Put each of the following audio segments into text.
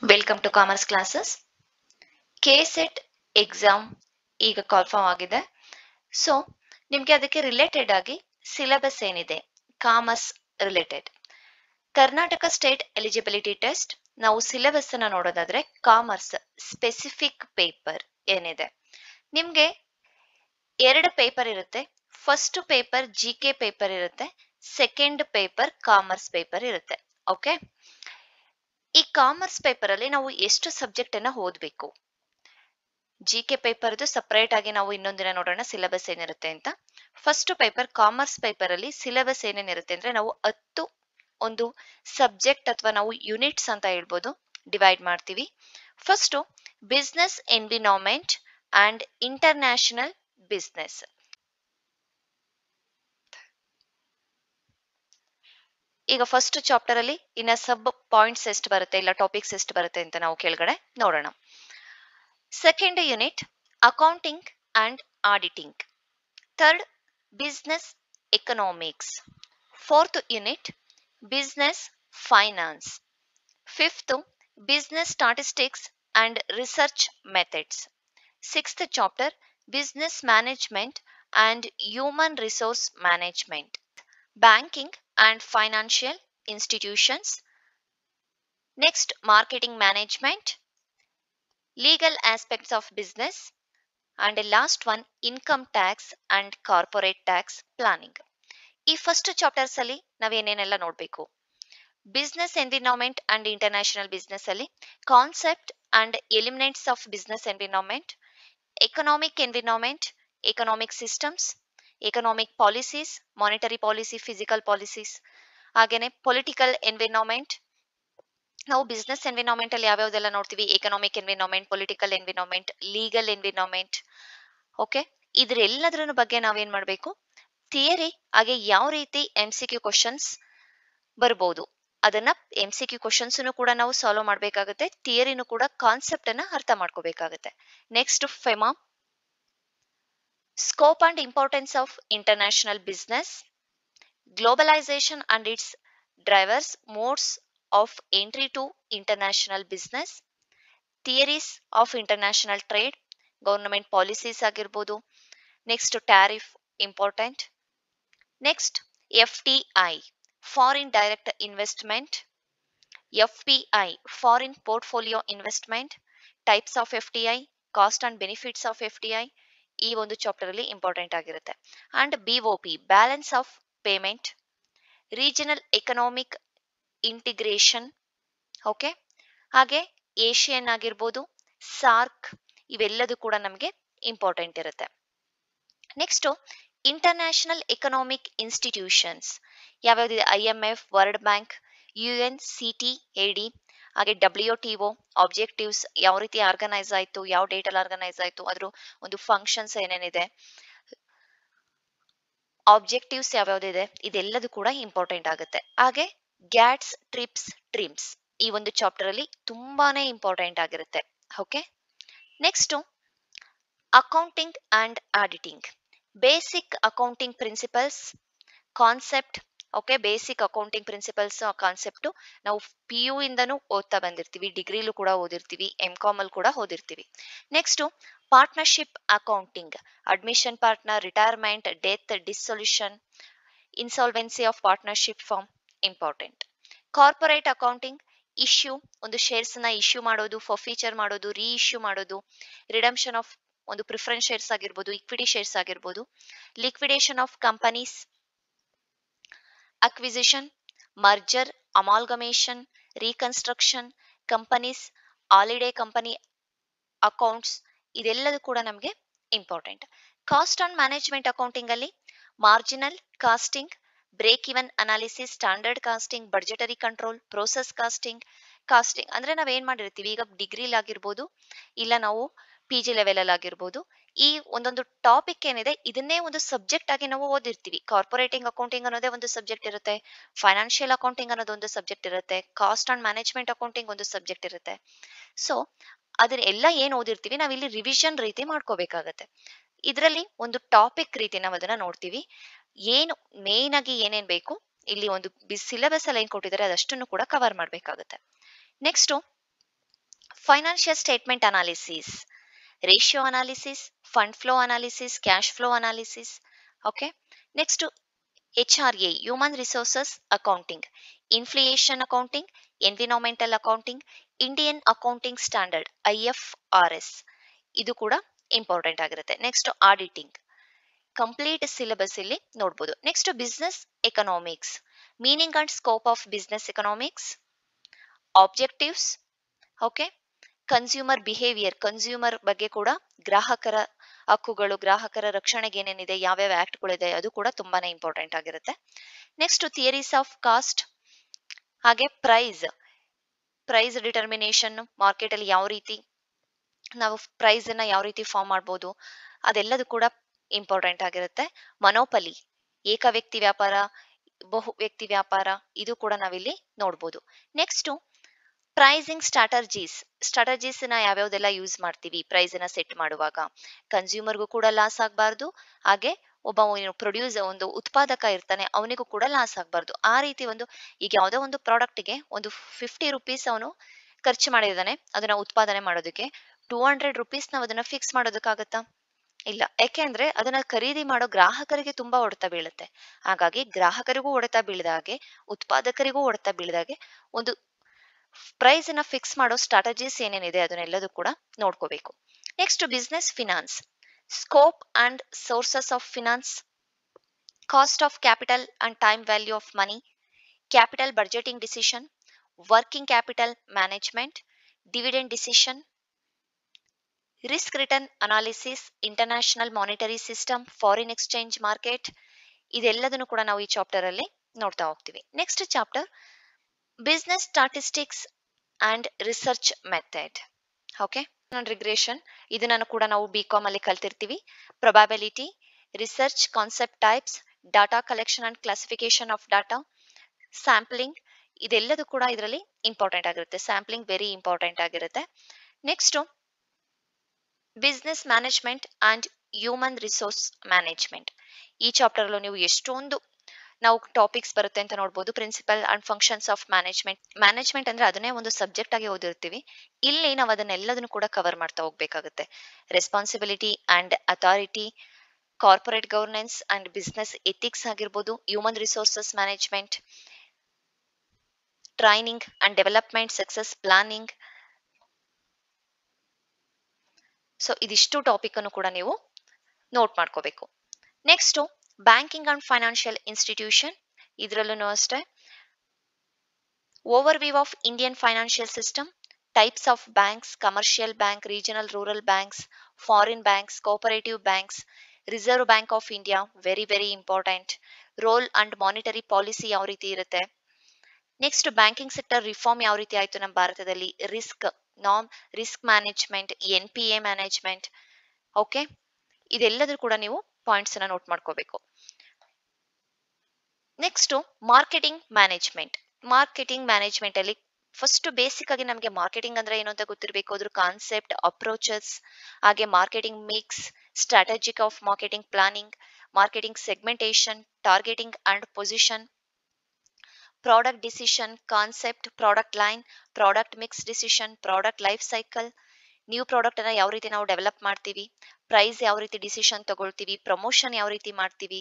Welcome to commerce classes. KSET exam ಈಗ call form ಆಗಿದೆ. So ನಿಮಗೆ ಅದಕ್ಕೆ ರಿಲೇಟೆಡ್ ಆಗಿ ಸಿಲೆಬಸ್ ಏನಿದೆ commerce related Karnataka state eligibility test. ನಾವು ಸಿಲೆಬಸ್ ಅನ್ನ ನೋಡೋದಾದ್ರೆ ಕಾಮರ್ಸ್ ಸ್ಪೆಸಿಫಿಕ್ ಪೇಪರ್ ಏನಿದೆ ನಿಮ್ಗೆ ಎರಡು ಪೇಪರ್ ಇರುತ್ತೆ. ಫಸ್ಟ್ ಪೇಪರ್ ಜಿಕೆ ಪೇಪರ್ ಇರುತ್ತೆ, ಸೆಕೆಂಡ್ ಪೇಪರ್ ಕಾಮರ್ಸ್ ಪೇಪರ್ ಇರುತ್ತೆ. ಓಕೆ, ಈ ಕಾಮರ್ಸ್ ಪೇಪರ್ ಅಲ್ಲಿ ನಾವು ಎಷ್ಟು ಸಬ್ಜೆಕ್ಟ್ ಅನ್ನ ಓದ್ಬೇಕು? ಜಿಕೆ ಪೇಪರ್ ಸಪರೇಟ್ ಆಗಿ ನಾವು ಇನ್ನೊಂದಿನ ನೋಡೋಣ ಸಿಲೆಬಸ್ ಏನಿರುತ್ತೆ ಅಂತ. ಫಸ್ಟ್ ಪೇಪರ್ ಕಾಮರ್ಸ್ ಪೇಪರ್ ಅಲ್ಲಿ ಸಿಲೆಬಸ್ ಏನೇನಿರುತ್ತೆ ಅಂದ್ರೆ ನಾವು 10 ಒಂದು ಸಬ್ಜೆಕ್ಟ್ ಅಥವಾ ನಾವು ಯೂನಿಟ್ಸ್ ಅಂತ ಹೇಳ್ಬೋದು ಡಿವೈಡ್ ಮಾಡ್ತೀವಿ. First business environment and international business. ಈಗ ಫಸ್ಟ್ ಚಾಪ್ಟರ್ ಅಲ್ಲಿ ಇನ್ನ ಸಬ್ ಪಾಯಿಂಟ್ಸ್ ಎಷ್ಟು ಬರುತ್ತೆ ಇಲ್ಲ ಟಾಪಿಕ್ಸ್ ಎಷ್ಟು ಬರುತ್ತೆ ಅಂತ ನಾವು ಕೆಳಗಡೆ ನೋಡೋಣ. Second unit accounting and auditing. Third business economics. Fourth unit business finance. Fifth business statistics and research methods. Sixth chapter business management and human resource management. Banking and financial institutions. Next marketing management, legal aspects of business, and the last one income tax and corporate tax planning. ಈ first chapters ಅಲ್ಲಿ ನಾವೇನೇನೆಲ್ಲ ನೋಡಬೇಕು? Business environment and international business ಅಲ್ಲಿ concept and elements of business environment, economic environment, economic systems, economic policies, monetary policy, fiscal policies, ಹಾಗೇನೆ political environment. ನಾವು business environment ಅಲ್ಲಿ ಯಾವ್ಯಾವ್ದೆಲ್ಲ ನೋಡ್ತೀವಿ? Economic environment, political environment, legal environment. Okay, ಇದ್ರೆಲ್ಲದ್ರ ಬಗ್ಗೆ ನಾವೇನ್ ಮಾಡ್ಬೇಕು? ಥಿಯರಿ ಹಾಗೆ ಯಾವ ರೀತಿ MCQ ಕ್ವಶನ್ಸ್ ಬರ್ಬೋದು ಅದನ್ನ MCQ ಕ್ವಶನ್ಸ್ ಕೂಡ ನಾವು ಸಾಲ್ವ್ ಮಾಡ್ಬೇಕಾಗುತ್ತೆ. ಥಿಯರಿನೂ ಕೂಡ ಕಾನ್ಸೆಪ್ಟ್ ಅನ್ನ ಅರ್ಥ ಮಾಡ್ಕೋಬೇಕಾಗುತ್ತೆ. Next FEMA, scope and importance of international business, globalisation and it's drivers, modes of entry to international business, theories of international trade, government policies ಆಗಿರ್ಬೋದು. Next tariff important. Next FDI foreign direct investment, FPI foreign portfolio investment, types of FDI, cost and benefits of FDI ಈ ಒಂದು chapter ಅಲ್ಲಿ important ಆಗಿರುತ್ತೆ. And BOP balance of payment, regional economic integration. Okay, ಹಾಗೆ Asian ಆಗಿರ್ಬೋದು, SAARC ಇವೆಲ್ಲದೂ ಕೂಡ ನಮಗೆ important ಇರುತ್ತೆ. ನೆಕ್ಸ್ಟ್ ಇಂಟರ್ನ್ಯಾಷನಲ್ ಎಕನಾಮಿಕ್ ಇನ್ಸ್ಟಿಟ್ಯೂಷನ್ಸ್ ಯಾವ್ಯಾವ್ದಿದೆ? IMF, ವರ್ಲ್ಡ್ ಬ್ಯಾಂಕ್, UNCTAD, ಹಾಗೆ WTO ಆಬ್ಜೆಕ್ಟಿವ್ಸ್ ಯಾವ ರೀತಿ ಆರ್ಗನೈಸ್ ಆಯ್ತು, ಯಾವ ಡೇಟ್ ಅಲ್ಲಿ ಆರ್ಗನೈಸ್ ಆಯ್ತು, ಅದ್ರ ಒಂದು ಫಂಕ್ಷನ್ಸ್ ಏನೇನಿದೆ, ಆಬ್ಜೆಕ್ಟಿವ್ಸ್ ಯಾವ್ಯಾವ್ದಿದೆ, ಇದೆಲ್ಲದೂ ಕೂಡ ಇಂಪಾರ್ಟೆಂಟ್ ಆಗುತ್ತೆ. ಹಾಗೆ ಗ್ಯಾಟ್ಸ್, ಟ್ರಿಪ್ಸ್, ಟ್ರಿಮ್ಸ್ ಈ ಒಂದು ಚಾಪ್ಟರ್ ಅಲ್ಲಿ ತುಂಬಾನೇ ಇಂಪಾರ್ಟೆಂಟ್ ಆಗಿರುತ್ತೆ. Okay, next accounting and auditing. Basic accounting principles, concept. Okay, basic accounting principles concept ನಾವು PU ಇಂದನೂ ಓದ್ತಾ ಬಂದಿರ್ತೀವಿ, ಡಿಗ್ರಿಲೂ ಕೂಡ ಓದಿರ್ತೀವಿ, MCOM ಅಲ್ಲಿ ಕೂಡ ಓದಿರ್ತೀವಿ. Next partnership accounting, admission partner, retirement, death, dissolution, insolvency of partnership firm important. Corporate accounting, issue ಒಂದು ಶೇರ್ಸ್ ನ ಇಶ್ಯೂ ಮಾಡೋದು, ಫಾರ್ಫೀಚರ್ ಮಾಡೋದು, ರೀ ಇಶ್ಯೂ ಮಾಡೋದು, ರಿಡಂಪ್ಷನ್ ಆಫ್ ಒಂದು ಪ್ರಿಫರೆನ್ಸ್ ಶೇರ್ಸ್ ಆಗಿರ್ಬೋದು, ಇಕ್ವಿಟಿ ಶೇರ್ಸ್ ಆಗಿರ್ಬೋದು, liquidation of companies, acquisition, merger, amalgamation, reconstruction, companies, holding company accounts ಇದೆಲ್ಲದೂ ಕೂಡ ನಮಗೆ important. Cost and management accounting ಅಲ್ಲಿ marginal costing, break even analysis, standard costing, budgetary control, process costing. Costing ಅಂದ್ರೆ ನಾವ್ ಏನ್ ಮಾಡಿರ್ತೀವಿ ಈಗ ಡಿಗ್ರಿಲ್ ಆಗಿರ್ಬೋದು ಇಲ್ಲ ನಾವು PG ಲೆವೆಲ್ ಅಲ್ಲಿ ಆಗಿರ್ಬೋದು, ಈ ಒಂದೊಂದು ಟಾಪಿಕ್ ಏನಿದೆ ಇದನ್ನೇ ಒಂದು ಸಬ್ಜೆಕ್ಟ್ ಆಗಿ ನಾವು ಓದಿರ್ತೀವಿ. ಕಾರ್ಪೊರೇಟಿಂಗ್ ಅಕೌಂಟಿಂಗ್ ಅನ್ನೋದೇ ಒಂದು ಸಬ್ಜೆಕ್ಟ್ ಇರುತ್ತೆ, ಫೈನಾನ್ಷಿಯಲ್ ಅಕೌಂಟಿಂಗ್ ಅನ್ನೋದು ಒಂದು ಸಬ್ಜೆಕ್ಟ್ ಇರುತ್ತೆ, ಕಾಸ್ಟ್ ಅಂಡ್ ಮ್ಯಾನೇಜ್ಮೆಂಟ್ ಅಕೌಂಟಿಂಗ್ ಒಂದು ಸಬ್ಜೆಕ್ಟ್ ಇರುತ್ತೆ. ಸೊ ಅದನ್ನ ಎಲ್ಲ ಏನ್ ಓದಿರ್ತೀವಿ ನಾವ್ ಇಲ್ಲಿ ರಿವಿಷನ್ ರೀತಿ ಮಾಡ್ಕೋಬೇಕಾಗತ್ತೆ. ಇದರಲ್ಲಿ ಒಂದು ಟಾಪಿಕ್ ರೀತಿ ನಾವು ಅದನ್ನ ನೋಡ್ತೀವಿ. ಏನು ಮೇನ್ ಆಗಿ ಏನೇನ್ ಬೇಕು ಇಲ್ಲಿ ಒಂದು ಸಿಲೆಬಸ್ ಅಲ್ಲಿ ಏನ್ ಕೊಟ್ಟಿದ್ದಾರೆ ಅದಷ್ಟನ್ನು ಕೂಡ ಕವರ್ ಮಾಡ್ಬೇಕಾಗುತ್ತೆ. Next financial statement analysis, ratio analysis, fund flow analysis, cash flow analysis. Okay. Next HRA, human resources accounting, inflation accounting, environmental accounting, Indian accounting standard IFRS, ಇದು ಕೂಡ ಇಂಪಾರ್ಟೆಂಟ್ ಆಗಿರುತ್ತೆ. ನೆಕ್ಸ್ಟ್ ಆಡಿಟಿಂಗ್, ಕಂಪ್ಲೀಟ್ ಸಿಲೆಬಸ್ ಇಲ್ಲಿ ನೋಡ್ಬೋದು. Next business economics, meaning and scope of business economics, objectives. Okay. Consumer behaviour, consumer ಬಗ್ಗೆ ಕೂಡ, ಗ್ರಾಹಕರ ಹಕ್ಕುಗಳು, ಗ್ರಾಹಕರ ರಕ್ಷಣೆಗೆ ಏನೇನಿದೆ, ಯಾವ್ಯಾವ ಆಕ್ಟ್ಗಳಿದೆ, ಅದು ಕೂಡ ತುಂಬಾನೇ ಇಂಪಾರ್ಟೆಂಟ್ ಆಗಿರುತ್ತೆ. ನೆಕ್ಸ್ಟ್ ಥಿಯರೀಸ್ ಆಫ್ ಕಾಸ್ಟ್, ಹಾಗೆ ಪ್ರೈಸ್ ಡಿಟರ್ಮಿನೇಷನ್, ಮಾರ್ಕೆಟ್ ಅಲ್ಲಿ ಯಾವ ರೀತಿ ನಾವು ಪ್ರೈಸ್ ಅನ್ನ ಯಾವ ರೀತಿ ಫಾರ್ಮ್ ಮಾಡ್ಬೋದು, ಅದೆಲ್ಲದು ಕೂಡ ಇಂಪಾರ್ಟೆಂಟ್ ಆಗಿರುತ್ತೆ. ಮನೋಪಲಿ, ಏಕ ವ್ಯಕ್ತಿ ವ್ಯಾಪಾರ, ಬಹು ವ್ಯಕ್ತಿ ವ್ಯಾಪಾರ, ಇದು ಕೂಡ ನಾವಿಲ್ಲಿ ನೋಡ್ಬೋದು. ನೆಕ್ಸ್ಟ್ ಪ್ರೈಸಿಂಗ್ ಸ್ಟ್ರಾಟಜೀಸ್ ನ ಯಾವ್ಯಾವ್ದೆಲ್ಲ ಯೂಸ್ ಮಾಡ್ತೀವಿ ಪ್ರೈಸ್ ನ ಸೆಟ್ ಮಾಡುವಾಗ, ಕನ್ಸ್ಯೂಮರ್ಗೂ ಕೂಡ ಲಾಸ್ ಆಗಬಾರ್ದು, ಹಾಗೆ ಒಬ್ಬ ಒಂದು ಉತ್ಪಾದಕ ಇರ್ತಾನೆ, ಅವನಿಗೂ ಕೂಡ ಲಾಸ್ ಆಗಬಾರ್ದು. ಆ ರೀತಿ ಈಗ ಯಾವುದೋ ಒಂದು ಪ್ರಾಡಕ್ಟ್ಗೆ ಒಂದು 50 ರುಪೀಸ್ ಅವನು ಖರ್ಚು ಮಾಡಿದಾನೆ ಅದನ್ನ ಉತ್ಪಾದನೆ ಮಾಡೋದಕ್ಕೆ, 200 ರುಪೀಸ್ ನಾವು ಅದನ್ನ ಫಿಕ್ಸ್ ಮಾಡೋದಕ್ಕಾಗತ್ತಾ? ಇಲ್ಲ. ಯಾಕೆಂದ್ರೆ ಅದನ್ನ ಖರೀದಿ ಮಾಡೋ ಗ್ರಾಹಕರಿಗೆ ತುಂಬಾ ಹೊಡೆತ ಬೀಳುತ್ತೆ. ಹಾಗಾಗಿ ಗ್ರಾಹಕರಿಗೂ ಹೊಡೆತ ಬೀಳದ ಹಾಗೆ, ಉತ್ಪಾದಕರಿಗೂ ಹೊಡೆತ ಬೀಳದ ಹಾಗೆ ಒಂದು ಪ್ರೈಸ್ ಅನ್ನ ಫಿಕ್ಸ್ ಮಾಡೋ ಸ್ಟ್ರಾಟಜೀಸ್ ಏನೇನಿದೆ ಅದನ್ನೆಲ್ಲದೂ ಕೂಡ ನೋಡ್ಕೋಬೇಕು. Next business finance, scope and sources of finance, cost of capital and time value of money, capital budgeting decision, working capital management, dividend decision, risk return analysis, international monetary system, foreign exchange market, ಇದೆಲ್ಲದನ್ನು ಕೂಡ ನಾವು ಈ chapter ಅಲ್ಲಿ ನೋಡ್ತಾ ಹೋಗ್ತೀವಿ. Next chapter business statistics and research method. Okay. Regression, ಇದನ್ನು ಕೂಡ ನಾವು BCom ಅಲ್ಲಿ ಕಲ್ತಿರ್ತೀವಿ. Probability, research concept types, data collection and classification of data, sampling, ಇದೆಲ್ಲದೂ ಕೂಡ ಇದರಲ್ಲಿ ಇಂಪಾರ್ಟೆಂಟ್ ಆಗಿರುತ್ತೆ. ಸ್ಯಾಂಪ್ಲಿಂಗ್ ವೆರಿ ಇಂಪಾರ್ಟೆಂಟ್ ಆಗಿರುತ್ತೆ. Next business management and human resource management. ಈ ಚಾಪ್ಟರ್ ಅಲ್ಲೂ ನೀವು ಎಷ್ಟೊಂದು ನಾವು ಟಾಪಿಕ್ಸ್ ಬರುತ್ತೆ ಅಂತ ನೋಡ್ಬೋದು. Principle and functions of management ಅಂದ್ರೆ ಅದನ್ನೇ ಒಂದು ಸಬ್ಜೆಕ್ಟ್ ಆಗಿ ಓದಿರ್ತೀವಿ. ಇಲ್ಲಿ ನಾವು ಅದನ್ನೆಲ್ಲದನ್ನು ಕೂಡ ಕವರ್ ಮಾಡ್ತಾ ಹೋಗ್ಬೇಕಾಗುತ್ತೆ. Responsibility and authority, corporate governance and business ethics ಆಗಿರ್ಬೋದು, human resources management, training and development, success planning. So ಇದಿಷ್ಟು ಟಾಪಿಕ್ ಅನ್ನು ಕೂಡ ನೀವು ನೋಟ್ ಮಾಡ್ಕೋಬೇಕು. Next banking and financial institution, ಇದರಲ್ಲೂ ಅಷ್ಟೇ overview of Indian financial system, types of banks, commercial bank, regional rural banks, foreign banks, cooperative banks, reserve bank of India, very very important. Role and monetary policy ಯಾವ ರೀತಿ ಇರುತ್ತೆ. Next banking sector reform ಯಾವ ರೀತಿ ಆಯ್ತು ನಮ್ಮ ಭಾರತದಲ್ಲಿ, risk management, NPA management. Okay. ಇದೆಲ್ಲದೂ ಕೂಡ ನೀವು ಪಾಯಿಂಟ್ಸ್ ಅನ್ನ ನೋಟ್ ಮಾಡ್ಕೋಬೇಕು. ನೆಕ್ಸ್ಟ್ ಮಾರ್ಕೆಟಿಂಗ್ ಮ್ಯಾನೇಜ್ಮೆಂಟ್ ಅಲ್ಲಿ ಫಸ್ಟ್ ಬೇಸಿಕ್ ಆಗಿ ನಮಗೆ ಮಾರ್ಕೆಟಿಂಗ್ ಅಂದ್ರೆ ಏನು ಅಂತ ಗೊತ್ತಿರಬೇಕು, ಅದ್ರ ಕಾನ್ಸೆಪ್ಟ್, ಅಪ್ರೋಚಸ್, ಹಾಗೆ marketing mix, strategic of marketing planning, marketing segmentation, targeting and position, product decision, concept, product line, product mix decision, product life cycle, new product ಅನ್ನ ಯಾವ ರೀತಿ ನಾವು ಡೆವಲಪ್ ಮಾಡ್ತೀವಿ, ಪ್ರೈಸ್ ಯಾವ ರೀತಿ ಡಿಸಿಷನ್ ತಗೊಳ್ತೀವಿ, ಪ್ರಮೋಷನ್ ಯಾವ ರೀತಿ ಮಾಡ್ತೀವಿ.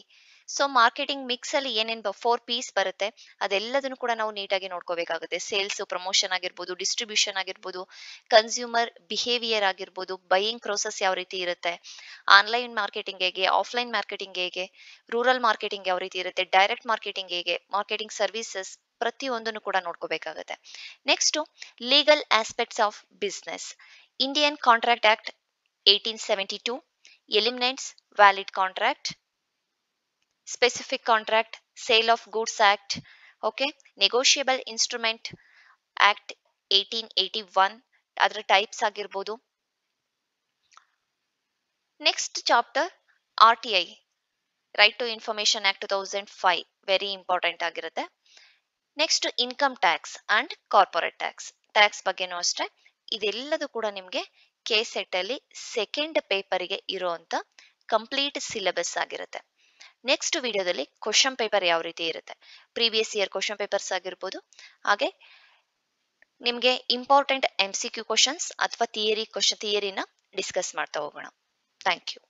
ಸೊ ಮಾರ್ಕೆಟಿಂಗ್ ಮಿಕ್ಸ್ ಅಲ್ಲಿ ಏನೇನು 4 P's ಬರುತ್ತೆ ಅದೆಲ್ಲದನ್ನು ಕೂಡ ನಾವು ನೀಟಾಗಿ ನೋಡ್ಕೋಬೇಕಾಗುತ್ತೆ. ಸೇಲ್ಸ್, ಪ್ರಮೋಷನ್ ಆಗಿರ್ಬೋದು, ಡಿಸ್ಟ್ರಿಬ್ಯೂಷನ್ ಆಗಿರ್ಬೋದು, ಕನ್ಸ್ಯೂಮರ್ ಬಿಹೇವಿಯರ್ ಆಗಿರ್ಬೋದು, ಬೈಯಿಂಗ್ ಪ್ರೋಸೆಸ್ ಯಾವ ರೀತಿ ಇರುತ್ತೆ, ಆನ್ಲೈನ್ ಮಾರ್ಕೆಟಿಂಗ್ ಹೇಗೆ, ಆಫ್ಲೈನ್ ಮಾರ್ಕೆಟಿಂಗ್ ಹೇಗೆ, ರೂರಲ್ ಮಾರ್ಕೆಟಿಂಗ್ ಯಾವ ರೀತಿ ಇರುತ್ತೆ, ಡೈರೆಕ್ಟ್ ಮಾರ್ಕೆಟಿಂಗ್ ಹೇಗೆ, ಮಾರ್ಕೆಟಿಂಗ್ ಸರ್ವಿಸಸ್, ಪ್ರತಿಯೊಂದನ್ನು ಕೂಡ ನೋಡ್ಕೋಬೇಕಾಗುತ್ತೆ. Next legal aspects of business. Indian contract act 1872 eliminates valid contract, specific contract, sale of goods act, okay, negotiable instrument act 1881, ಅದರ ಟೈಪ್ಸ್ ಆಗಿರ್ಬೋದು. Next chapter RTI, right to information act 2005, very important ಆಗಿರುತ್ತೆ. Next income tax and corporate tax ಬಗ್ಗೆನೂ ಅಷ್ಟೇ. ಇದೆಲ್ಲದೂ ಕೂಡ ನಿಮಗೆ KCET ಅಲ್ಲಿ second ಪೇಪರ್ಗೆ ಇರುವಂತ ಕಂಪ್ಲೀಟ್ ಸಿಲೆಬಸ್ ಆಗಿರುತ್ತೆ. ನೆಕ್ಸ್ಟ್ ವಿಡಿಯೋದಲ್ಲಿ ಕ್ವಶನ್ ಪೇಪರ್ ಯಾವ ರೀತಿ ಇರುತ್ತೆ, ಪ್ರೀವಿಯಸ್ ಇಯರ್ ಕ್ವಶನ್ ಪೇಪರ್ಸ್ ಆಗಿರ್ಬೋದು, ಹಾಗೆ ನಿಮಗೆ ಇಂಪಾರ್ಟೆಂಟ್ MCQ ಕ್ವಶನ್ಸ್ ಅಥವಾ ಥಿಯರಿನ ಡಿಸ್ಕಸ್ ಮಾಡ್ತಾ ಹೋಗೋಣ. Thank you.